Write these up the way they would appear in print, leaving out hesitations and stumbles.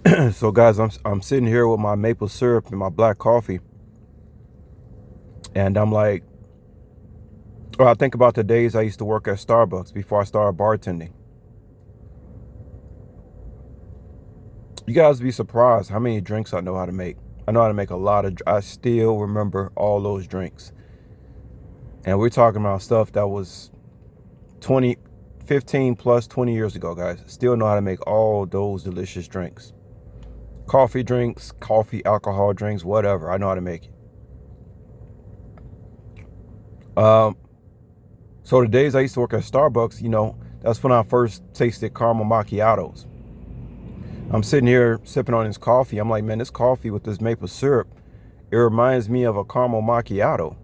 So guys, I'm sitting here with my maple syrup and my black coffee, and I'm like, well, I think about the days I used to work at Starbucks before I started bartending. You guys be surprised how many drinks I know how to make. I know how to make a lot of. I still remember all those drinks, and we're talking about stuff that was 20, 15 plus 20 years ago, guys. Still know how to make all those delicious drinks. Coffee drinks, coffee, alcohol drinks, whatever. I know how to make it. So the days I used to work at Starbucks, that's when I first tasted caramel macchiatos. I'm sitting here sipping on this coffee. I'm like, man, this coffee with this maple syrup, it reminds me of a caramel macchiato.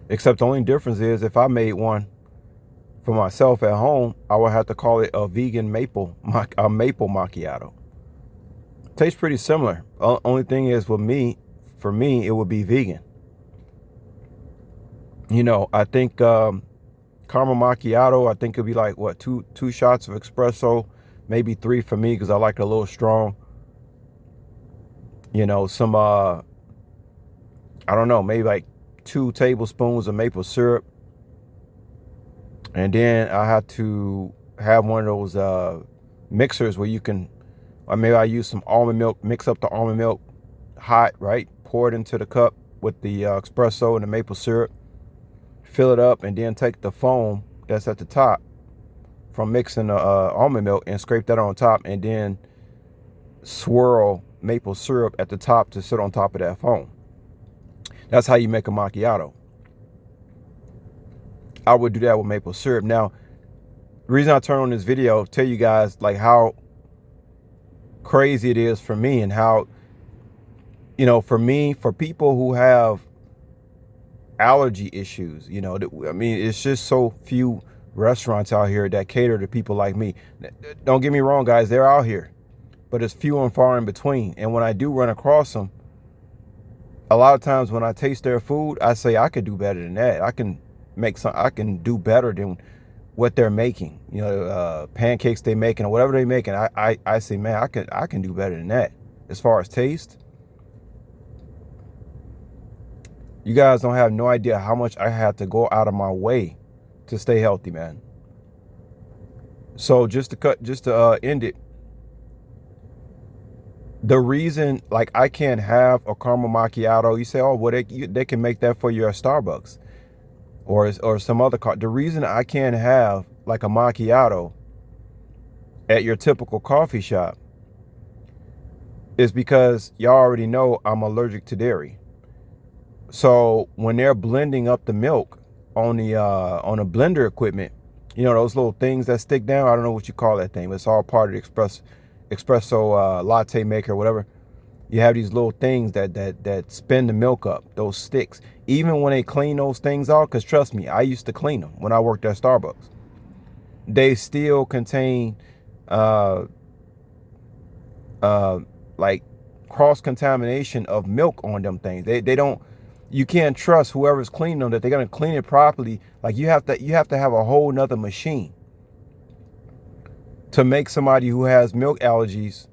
Except the only difference is if I made one for myself at home, I would have to call it a vegan maple macchiato. Tastes pretty similar. Only thing is for me, it would be vegan. I think caramel macchiato, I think it'd be like what, two shots of espresso, maybe three for me because I like it a little strong. Some I don't know, maybe like 2 tablespoons of maple syrup, and then I have to have one of those mixers where you can, or maybe I use some almond milk, mix up the almond milk hot, right? Pour it into the cup with the espresso and the maple syrup, fill it up, and then take the foam that's at the top from mixing the almond milk and scrape that on top, and then swirl maple syrup at the top to sit on top of that foam. That's how you make a macchiato. I would do that with maple syrup. Now, the reason I turn on this video, tell you guys like how crazy it is for me, and how, for me, for people who have allergy issues, I mean, it's just so few restaurants out here that cater to people like me. Don't get me wrong, guys, they're out here, but it's few and far in between. And when I do run across them, a lot of times when I taste their food, I say I could do better than that. I can do better than what they're making. Pancakes they making or whatever they making. I say, man, I can do better than that. As far as taste, you guys don't have no idea how much I had to go out of my way to stay healthy, man. So just to end it, the reason, like, I can't have a caramel macchiato, you say, oh, well, they can make that for you at Starbucks or some other car. The reason I can't have like a macchiato at your typical coffee shop is because y'all already know I'm allergic to dairy. So when they're blending up the milk on the blender equipment, those little things that stick down, I don't know what you call that thing, but it's all part of the espresso latte maker or whatever. You have these little things that spin the milk up, those sticks. Even when they clean those things out, because trust me, I used to clean them when I worked at Starbucks. They still contain like cross contamination of milk on them things. They don't. You can't trust whoever's cleaning them that they're gonna clean it properly. Like you have to have a whole nother machine to make somebody who has milk allergies,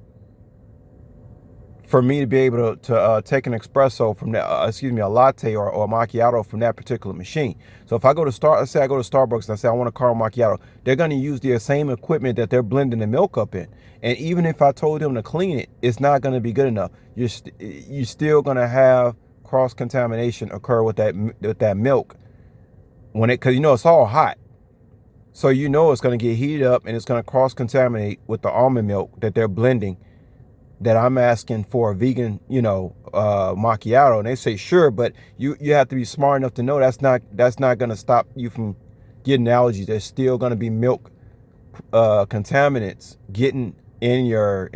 for me to be able to take an espresso from that, a latte or a macchiato from that particular machine. So if I go to let's say I go to Starbucks and I say I want a caramel macchiato, they're going to use the same equipment that they're blending the milk up in. And even if I told them to clean it, it's not going to be good enough. You're still going to have cross contamination occur with that milk because it's all hot. So it's going to get heated up and it's going to cross contaminate with the almond milk that they're blending, that I'm asking for a vegan, macchiato. And they say, sure, but you have to be smart enough to know that's not going to stop you from getting allergies. There's still going to be milk contaminants getting in your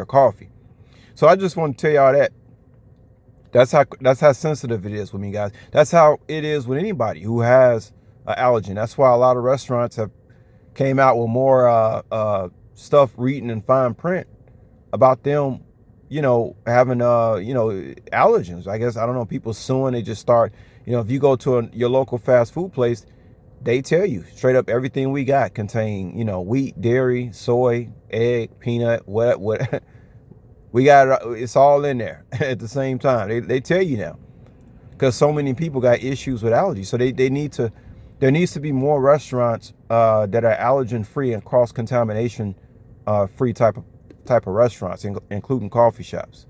coffee. So I just want to tell y'all that that's how sensitive it is with me, guys. That's how it is with anybody who has an allergen. That's why a lot of restaurants have came out with more stuff reading in fine print about them, having allergens. I guess, I don't know, people suing. They just start, if you go to your local fast food place, They tell you straight up everything we got contain, you know, wheat, dairy, soy, egg, peanut, what we got. It's all in there at the same time. They tell you now, because so many people got issues with allergies. So they need to, there needs to be more restaurants that are allergen free and cross contamination free type of restaurants, including coffee shops.